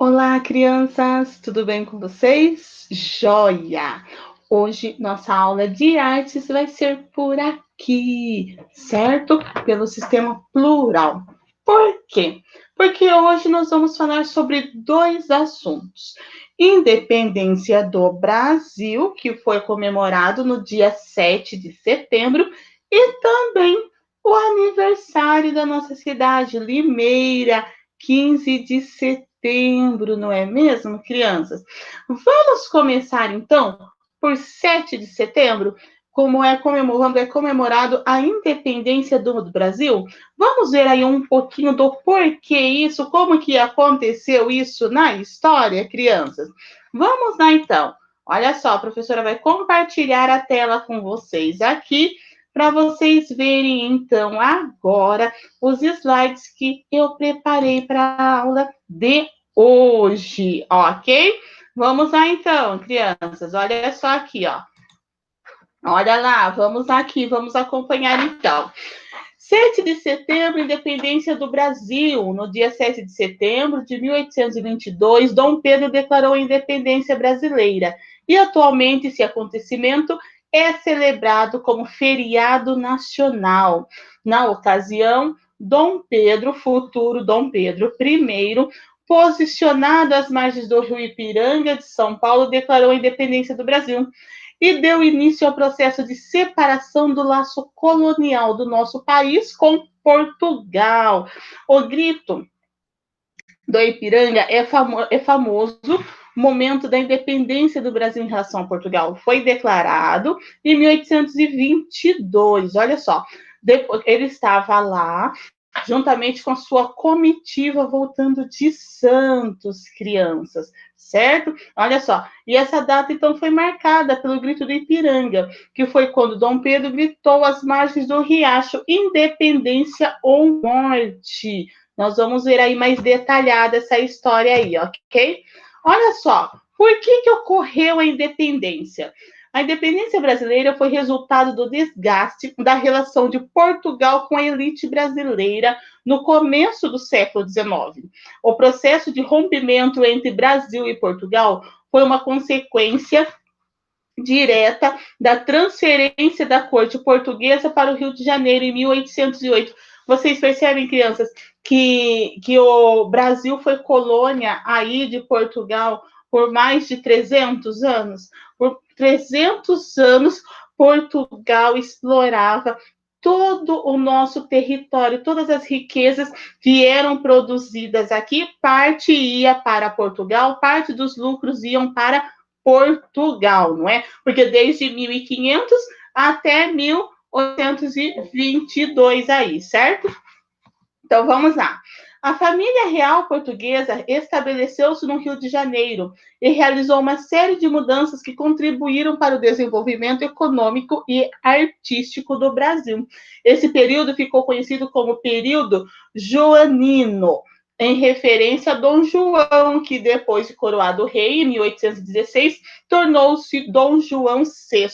Olá, crianças, tudo bem com vocês? Joia! Hoje nossa aula de artes vai ser por aqui, certo? Pelo sistema plural. Por quê? Porque hoje nós vamos falar sobre dois assuntos: independência do Brasil, que foi comemorado no dia 7 de setembro, e também o aniversário da nossa cidade, Limeira, 15 de setembro, não é mesmo, crianças? Vamos começar então por 7 de setembro, quando é comemorado a independência do Brasil. Vamos ver aí um pouquinho do porquê isso, como que aconteceu isso na história, crianças. Vamos lá então. Olha só, a professora vai compartilhar a tela com vocês aqui para vocês verem então agora os slides que eu preparei para a aula de hoje, ok? Vamos lá então, crianças. Olha só aqui, ó. Olha lá, vamos aqui, vamos acompanhar então. 7 de setembro, independência do Brasil. No dia 7 de setembro de 1822, Dom Pedro declarou a independência brasileira. E atualmente esse acontecimento é celebrado como feriado nacional. Na ocasião, Dom Pedro, futuro Dom Pedro I, posicionado às margens do rio Ipiranga de São Paulo, declarou a independência do Brasil e deu início ao processo de separação do laço colonial do nosso país com Portugal. O grito do Ipiranga é famoso momento da independência do Brasil em relação a Portugal. Foi declarado em 1822. Olha só, ele estava lá juntamente com a sua comitiva voltando de Santos, crianças, certo? Olha só, e essa data então foi marcada pelo grito do Ipiranga, que foi quando Dom Pedro gritou às margens do riacho: independência ou morte. Nós vamos ver aí mais detalhada essa história aí, ok? Olha só, por que ocorreu a independência? A independência brasileira foi resultado do desgaste da relação de Portugal com a elite brasileira no começo do século XIX. O processo de rompimento entre Brasil e Portugal foi uma consequência direta da transferência da corte portuguesa para o Rio de Janeiro em 1808. Vocês percebem, crianças, que o Brasil foi colônia aí de Portugal por mais de 300 anos? Por 300 anos, Portugal explorava todo o nosso território, todas as riquezas vieram produzidas aqui, parte ia para Portugal, parte dos lucros iam para Portugal, não é? Porque desde 1500 até 1822 aí, certo? Então vamos lá. A família real portuguesa estabeleceu-se no Rio de Janeiro e realizou uma série de mudanças que contribuíram para o desenvolvimento econômico e artístico do Brasil. Esse período ficou conhecido como período joanino, em referência a Dom João, que depois de coroado rei em 1816, tornou-se Dom João VI.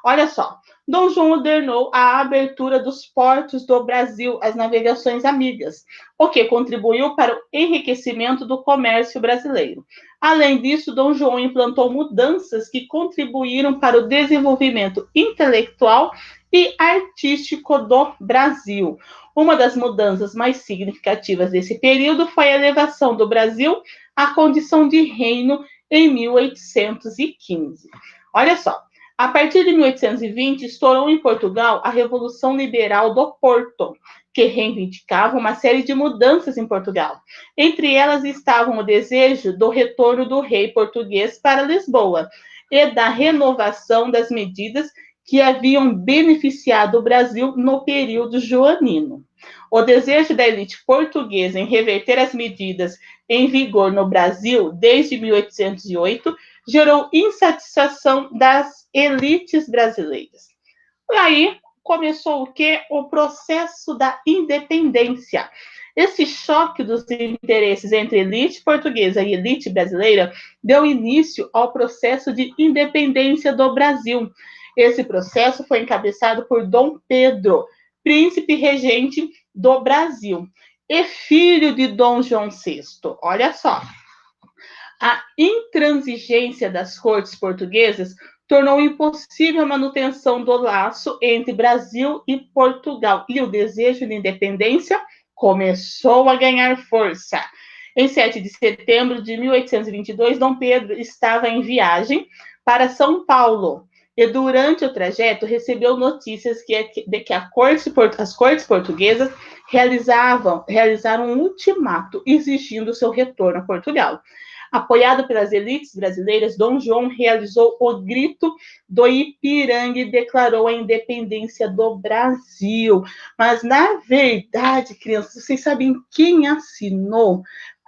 Olha só, Dom João ordenou a abertura dos portos do Brasil às navegações amigas, o que contribuiu para o enriquecimento do comércio brasileiro. Além disso, Dom João implantou mudanças que contribuíram para o desenvolvimento intelectual e artístico do Brasil. Uma das mudanças mais significativas desse período foi a elevação do Brasil à condição de reino em 1815. Olha só, a partir de 1820, estourou em Portugal a Revolução Liberal do Porto, que reivindicava uma série de mudanças em Portugal. Entre elas estavam o desejo do retorno do rei português para Lisboa e da renovação das medidas que haviam beneficiado o Brasil no período joanino. O desejo da elite portuguesa em reverter as medidas em vigor no Brasil desde 1808 gerou insatisfação das elites brasileiras. E aí começou o quê? O processo da independência. Esse choque dos interesses entre elite portuguesa e elite brasileira deu início ao processo de independência do Brasil. Esse processo foi encabeçado por Dom Pedro, príncipe regente do Brasil e filho de Dom João VI. Olha só. A intransigência das cortes portuguesas tornou impossível a manutenção do laço entre Brasil e Portugal, e o desejo de independência começou a ganhar força. Em 7 de setembro de 1822, Dom Pedro estava em viagem para São Paulo e, durante o trajeto, recebeu notícias de que as cortes portuguesas realizaram um ultimato exigindo seu retorno a Portugal. Apoiado pelas elites brasileiras, Dom João realizou o Grito do Ipiranga e declarou a independência do Brasil. Mas, na verdade, crianças, vocês sabem quem assinou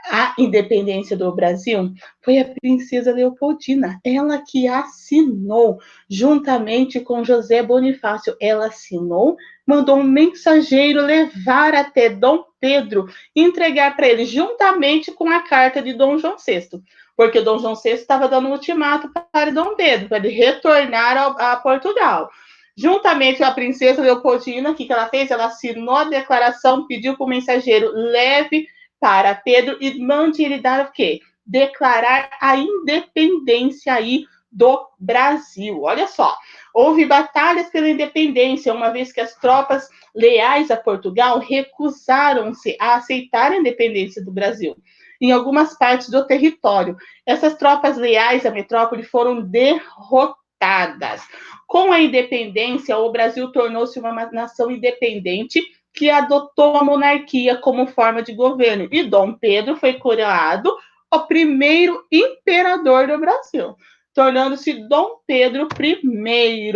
a independência do Brasil? Foi a princesa Leopoldina, ela que assinou, juntamente com José Bonifácio. Ela assinou, mandou um mensageiro levar até Dom Pedro e entregar para ele, juntamente com a carta de Dom João VI, porque Dom João VI estava dando um ultimato para Dom Pedro, para ele retornar a Portugal. Juntamente com a princesa Leopoldina, o que ela fez? Ela assinou a declaração, pediu para o mensageiro leve para Pedro e mande ele dar o quê? Declarar a independência aí do Brasil. Olha só, houve batalhas pela independência, uma vez que as tropas leais a Portugal recusaram-se a aceitar a independência do Brasil em algumas partes do território. Essas tropas leais à metrópole foram derrotadas. Com a independência, o Brasil tornou-se uma nação independente que adotou a monarquia como forma de governo. E Dom Pedro foi coroado o primeiro imperador do Brasil, tornando-se Dom Pedro I,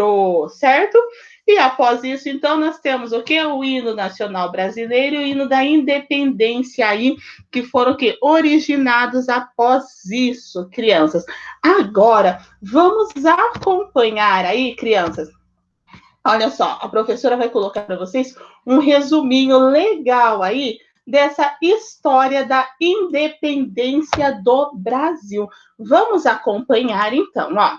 certo? E após isso, então, nós temos o quê? O hino nacional brasileiro e o hino da independência aí, que foram o quê? Originados após isso, crianças. Agora, vamos acompanhar aí, crianças. Olha só, a professora vai colocar para vocês um resuminho legal aí dessa história da independência do Brasil. Vamos acompanhar então, ó.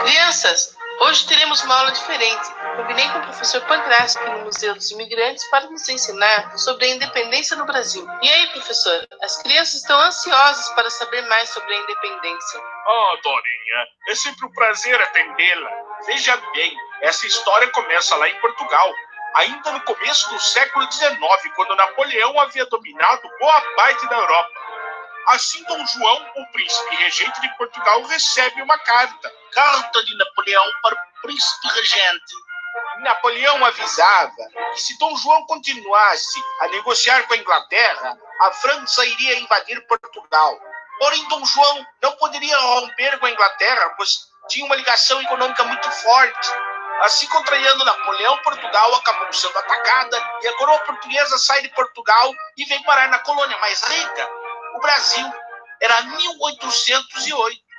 Crianças, hoje teremos uma aula diferente. Combinei com o professor Pancrácio aqui no Museu dos Imigrantes para nos ensinar sobre a independência no Brasil. E aí, professor, as crianças estão ansiosas para saber mais sobre a independência. Oh, Dorinha, é sempre um prazer atendê-la. Veja bem, essa história começa lá em Portugal, ainda no começo do século XIX, quando Napoleão havia dominado boa parte da Europa. Assim, Dom João, o príncipe regente de Portugal, recebe uma carta. Carta de Napoleão para o príncipe regente. Napoleão avisava que se Dom João continuasse a negociar com a Inglaterra, a França iria invadir Portugal. Porém, Dom João não poderia romper com a Inglaterra, pois tinha uma ligação econômica muito forte. Assim, contrariando Napoleão, Portugal acabou sendo atacada e a coroa portuguesa sai de Portugal e vem parar na colônia mais rica, o Brasil. Era 1808.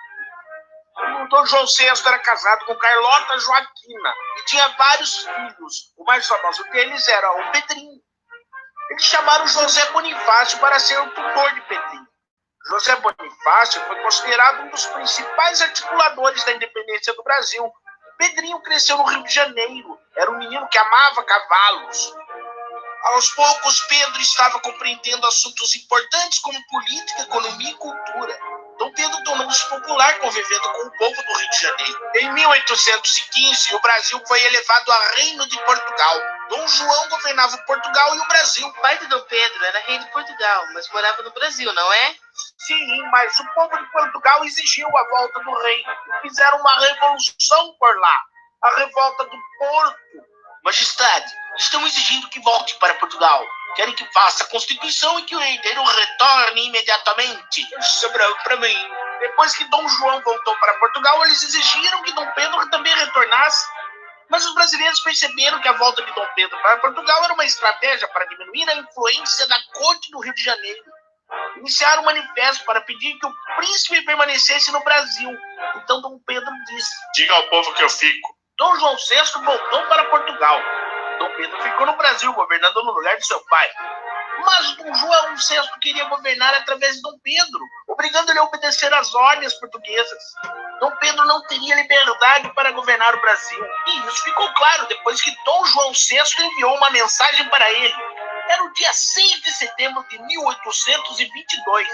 O Dom João VI era casado com Carlota Joaquina e tinha vários filhos. O mais famoso deles era o Pedrinho. Eles chamaram José Bonifácio para ser o tutor de Pedrinho. José Bonifácio foi considerado um dos principais articuladores da independência do Brasil. Pedrinho cresceu no Rio de Janeiro. Era um menino que amava cavalos. Aos poucos, Pedro estava compreendendo assuntos importantes como política, economia e cultura. Dom Pedro tornou-se popular convivendo com o povo do Rio de Janeiro. Em 1815, o Brasil foi elevado a Reino de Portugal. Dom João governava Portugal e o Brasil. O pai de Dom Pedro era rei de Portugal, mas morava no Brasil, não é? Sim, mas o povo de Portugal exigiu a volta do rei e fizeram uma revolução por lá. A revolta do Porto. Majestade, estão exigindo que volte para Portugal. Querem que faça a Constituição e que o herdeiro retorne imediatamente. Sobrou para mim. Depois que Dom João voltou para Portugal, eles exigiram que Dom Pedro também retornasse. Mas os brasileiros perceberam que a volta de Dom Pedro para Portugal era uma estratégia para diminuir a influência da corte do Rio de Janeiro. Iniciaram um manifesto para pedir que o príncipe permanecesse no Brasil. Então Dom Pedro disse: diga ao povo que eu fico. Dom João VI voltou para Portugal. Dom Pedro ficou no Brasil, governando no lugar de seu pai. Mas Dom João VI queria governar através de Dom Pedro, obrigando ele a obedecer às ordens portuguesas. Dom Pedro não teria liberdade para governar o Brasil. E isso ficou claro depois que Dom João VI enviou uma mensagem para ele. Era o dia 6 de setembro de 1822.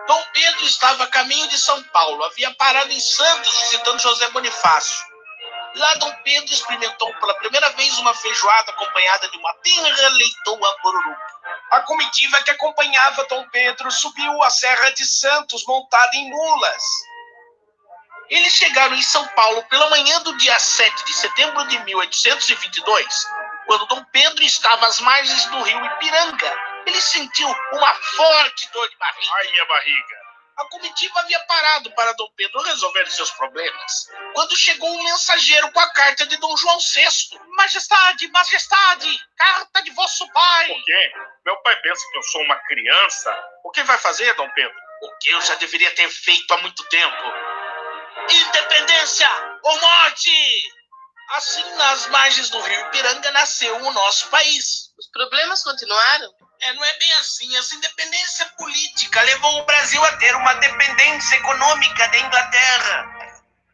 Dom Pedro estava a caminho de São Paulo. Havia parado em Santos visitando José Bonifácio. Lá Dom Pedro experimentou pela primeira vez uma feijoada acompanhada de uma tenra leitoa pururuca. A comitiva que acompanhava Dom Pedro subiu a Serra de Santos montada em mulas. Eles chegaram em São Paulo pela manhã do dia 7 de setembro de 1822, quando Dom Pedro estava às margens do rio Ipiranga. Ele sentiu uma forte dor de barriga. Ai, minha barriga. A comitiva havia parado para Dom Pedro resolver seus problemas, quando chegou um mensageiro com a carta de Dom João VI. Majestade, majestade, carta de vosso pai. O quê? Meu pai pensa que eu sou uma criança. O que vai fazer, Dom Pedro? O que eu já deveria ter feito há muito tempo. Independência ou morte! Assim, nas margens do rio Ipiranga, nasceu o nosso país. Os problemas continuaram? Não é bem assim. Essa independência política levou o Brasil a ter uma dependência econômica da Inglaterra.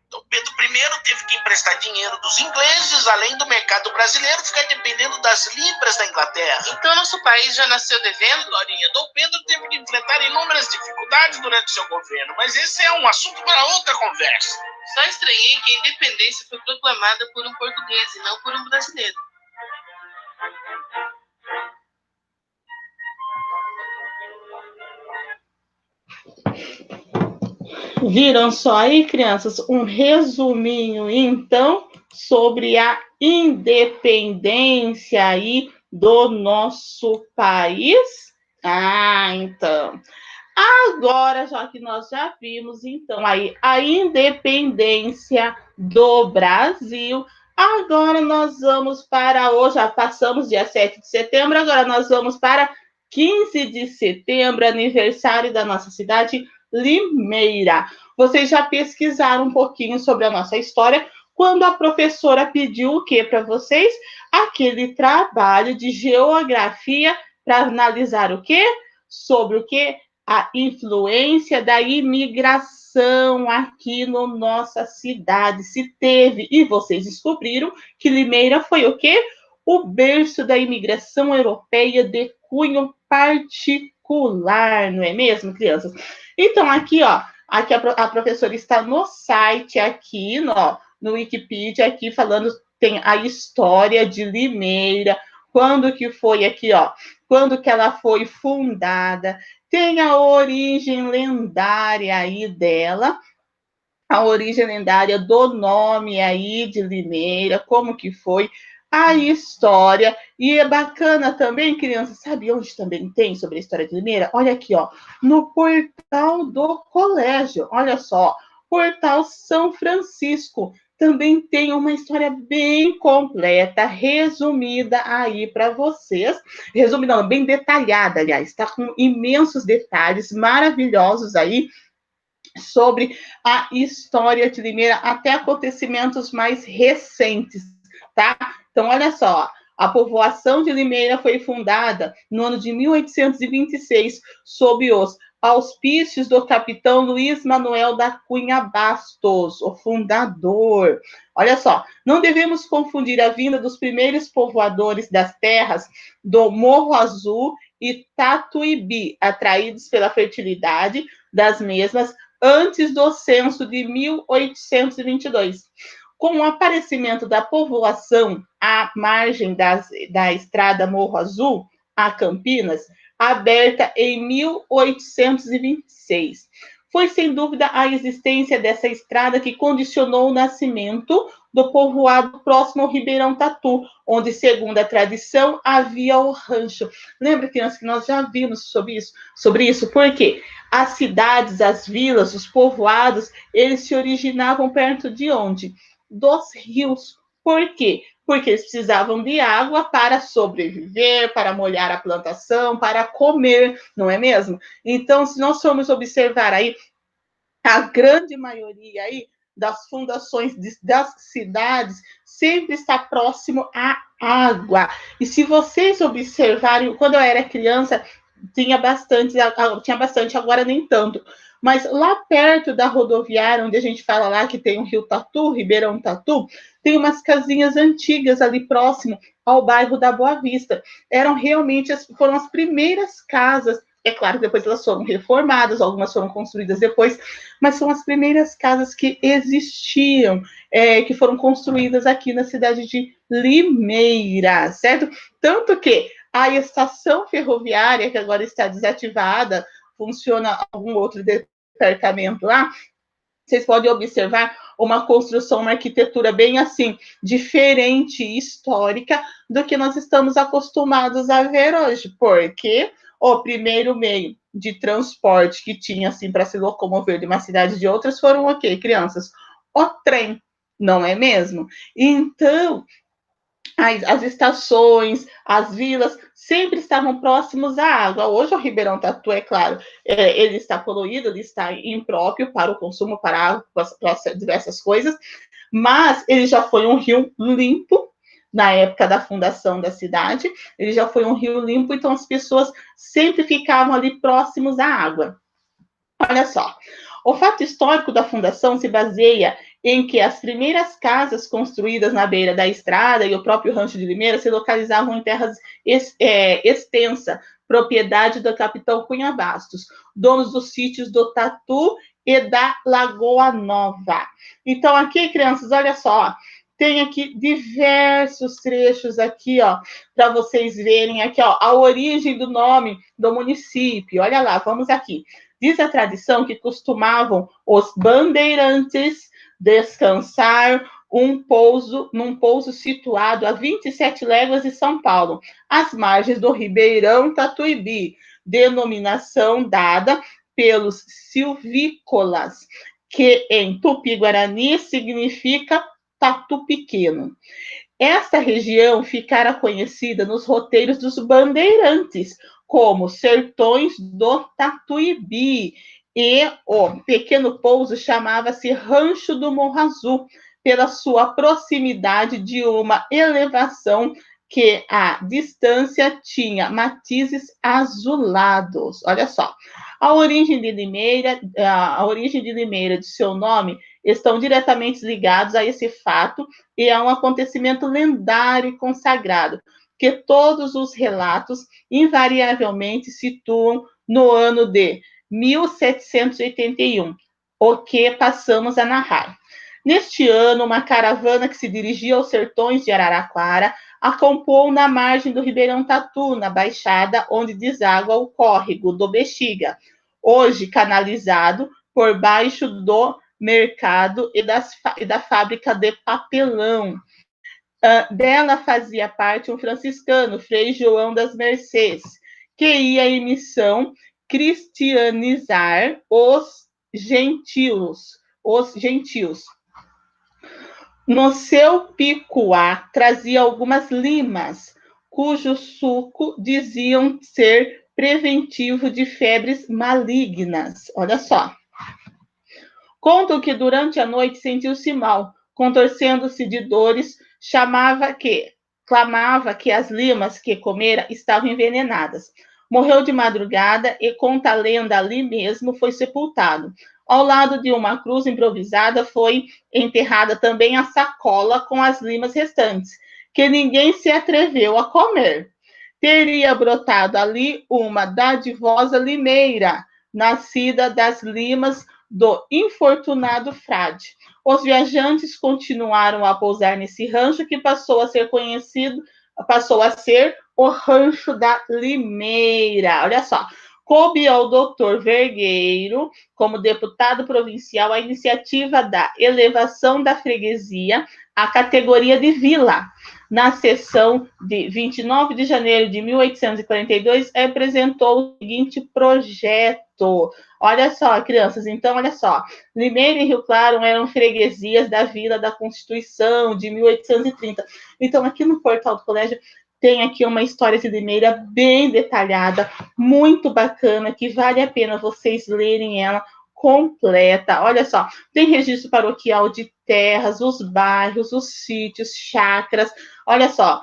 Dom Pedro I teve que emprestar dinheiro dos ingleses, além do mercado brasileiro ficar dependendo das libras da Inglaterra. Então nosso país já nasceu devendo? Glorinha, Dom Pedro teve que enfrentar inúmeras dificuldades durante seu governo, mas esse é um assunto para outra conversa. Só estranhei que a independência foi proclamada por um português e não por um brasileiro. Viram só aí, crianças, um resuminho, então, sobre a independência aí do nosso país? Então, agora, já que nós já vimos, então, aí a independência do Brasil, agora nós vamos para hoje, já passamos dia 7 de setembro, agora nós vamos para 15 de setembro, aniversário da nossa cidade, Limeira. Vocês já pesquisaram um pouquinho sobre a nossa história quando a professora pediu o que para vocês? Aquele trabalho de geografia para analisar o quê? Sobre o quê? A influência da imigração aqui na nossa cidade. Se teve, e vocês descobriram que Limeira foi o quê? O berço da imigração europeia de cunho particular, não é mesmo, crianças? Então, aqui, ó, aqui a professora está no site, aqui, no Wikipedia, aqui falando, tem a história de Limeira, quando que foi aqui, ó, quando que ela foi fundada, tem a origem lendária aí dela, a origem lendária do nome aí de Limeira, como que foi a história. E é bacana também, crianças, sabe onde também tem sobre a história de Limeira? Olha aqui, ó, no portal do colégio, olha só, portal São Francisco, também tem uma história bem completa, resumida aí para vocês, resumida não, bem detalhada, aliás, está com imensos detalhes maravilhosos aí, sobre a história de Limeira, até acontecimentos mais recentes, tá? Então, olha só, a povoação de Limeira foi fundada no ano de 1826, sob os auspícios do capitão Luiz Manuel da Cunha Bastos, o fundador. Olha só, não devemos confundir a vinda dos primeiros povoadores das terras do Morro Azul e Tatuíbi, atraídos pela fertilidade das mesmas, antes do censo de 1822. Com o aparecimento da povoação à margem da estrada Morro Azul, a Campinas, aberta em 1826. Foi, sem dúvida, a existência dessa estrada que condicionou o nascimento do povoado próximo ao Ribeirão Tatu, onde, segundo a tradição, havia o rancho. Lembra, crianças, que nós já vimos sobre isso? Por quê? As cidades, as vilas, os povoados, eles se originavam perto de onde? Dos rios. Por quê? Porque eles precisavam de água para sobreviver, para molhar a plantação, para comer, não é mesmo? Então, se nós formos observar aí, a grande maioria aí das fundações das cidades sempre está próximo à água. E se vocês observarem, quando eu era criança, tinha bastante, agora nem tanto. Mas lá perto da rodoviária, onde a gente fala lá que tem o Rio Tatu, Ribeirão Tatu, tem umas casinhas antigas ali próximo ao bairro da Boa Vista. Foram as primeiras casas. É claro que depois elas foram reformadas, algumas foram construídas depois, mas são as primeiras casas que existiam, que foram construídas aqui na cidade de Limeira, certo? Tanto que a estação ferroviária, que agora está desativada, funciona algum outro departamento lá, vocês podem observar uma construção, uma arquitetura bem assim, diferente e histórica do que nós estamos acostumados a ver hoje, porque o primeiro meio de transporte que tinha assim para se locomover de uma cidade de outras foram o quê, crianças? O trem, não é mesmo? Então, as estações, as vilas, sempre estavam próximos à água. Hoje o Ribeirão Tatu, é claro, ele está poluído, ele está impróprio para o consumo, para água, para diversas coisas, mas ele já foi um rio limpo, na época da fundação da cidade, ele já foi um rio limpo, então as pessoas sempre ficavam ali próximos à água. Olha só, o fato histórico da fundação se baseia em que as primeiras casas construídas na beira da estrada e o próprio Rancho de Limeira se localizavam em terras extensa, propriedade do capitão Cunha Bastos, donos dos sítios do Tatu e da Lagoa Nova. Então, aqui, crianças, olha só, tem aqui diversos trechos aqui, ó, para vocês verem aqui, ó, a origem do nome do município. Olha lá, vamos aqui. Diz a tradição que costumavam os bandeirantes descansar num pouso situado a 27 léguas de São Paulo, às margens do Ribeirão Tatuíbi, denominação dada pelos silvícolas, que em Tupi-Guarani significa tatu pequeno. Esta região ficara conhecida nos roteiros dos bandeirantes como Sertões do Tatuíbi, e o pequeno pouso chamava-se Rancho do Morro Azul, pela sua proximidade de uma elevação que a distância tinha matizes azulados. Olha só, a origem de Limeira, de seu nome, estão diretamente ligados a esse fato e a um acontecimento lendário e consagrado, que todos os relatos invariavelmente situam no ano de 1781, o que passamos a narrar. Neste ano, uma caravana que se dirigia aos sertões de Araraquara acampou na margem do Ribeirão Tatu, na Baixada, onde deságua o córrego do Bexiga, hoje canalizado por baixo do mercado e da fábrica de papelão. Dela fazia parte um franciscano, Frei João das Mercês, que ia em missão cristianizar os gentios. No seu picuá trazia algumas limas, cujo suco diziam ser preventivo de febres malignas. Olha só. Contam que durante a noite sentiu-se mal, contorcendo-se de dores, clamava que as limas que comera estavam envenenadas. Morreu de madrugada e, conta a lenda, ali mesmo foi sepultado. Ao lado de uma cruz improvisada foi enterrada também a sacola com as limas restantes, que ninguém se atreveu a comer. Teria brotado ali uma dadivosa limeira, nascida das limas do infortunado frade. Os viajantes continuaram a pousar nesse rancho que passou a ser o Rancho da Limeira. Olha só, coube ao doutor Vergueiro, como deputado provincial, a iniciativa da elevação da freguesia à categoria de vila. Na sessão de 29 de janeiro de 1842, apresentou o seguinte projeto. Olha só, crianças, então, olha só. Limeira e Rio Claro eram freguesias da Vila da Constituição, de 1830. Então, aqui no portal do colégio, tem aqui uma história de Limeira bem detalhada, muito bacana, que vale a pena vocês lerem ela completa. Olha só, tem registro paroquial de terras, os bairros, os sítios, chácaras. Olha só,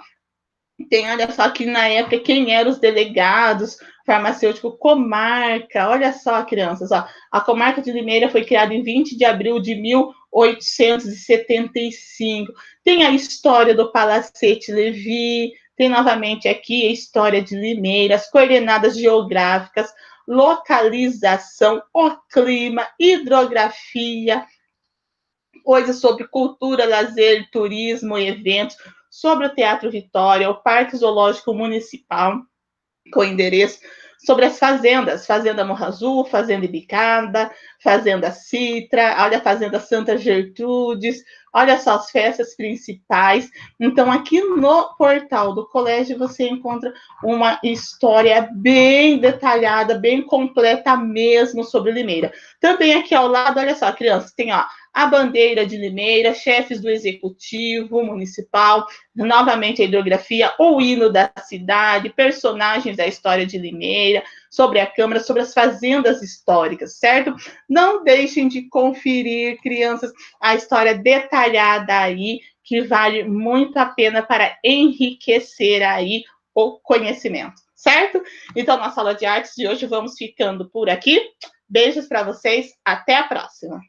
Tem, olha só, que na época, quem eram os delegados farmacêuticos, comarca, olha só, crianças, ó, a comarca de Limeira foi criada em 20 de abril de 1875. Tem a história do Palacete Levi, tem novamente aqui a história de Limeira, as coordenadas geográficas, localização, o clima, hidrografia, coisas sobre cultura, lazer, turismo e eventos, sobre o Teatro Vitória, o Parque Zoológico Municipal, com endereço, sobre as fazendas, Fazenda Morro Azul, Fazenda Ibicada, Fazenda Citra, olha a Fazenda Santa Gertrudes, olha só as festas principais. Então, aqui no portal do colégio, você encontra uma história bem detalhada, bem completa mesmo sobre Limeira. Também aqui ao lado, olha só, crianças, tem ó, a bandeira de Limeira, chefes do executivo municipal, novamente a hidrografia, o hino da cidade, personagens da história de Limeira, sobre a Câmara, sobre as fazendas históricas, certo? Não deixem de conferir, crianças, a história detalhada aí, que vale muito a pena para enriquecer aí o conhecimento, certo? Então, nossa aula de artes de hoje vamos ficando por aqui. Beijos para vocês, até a próxima!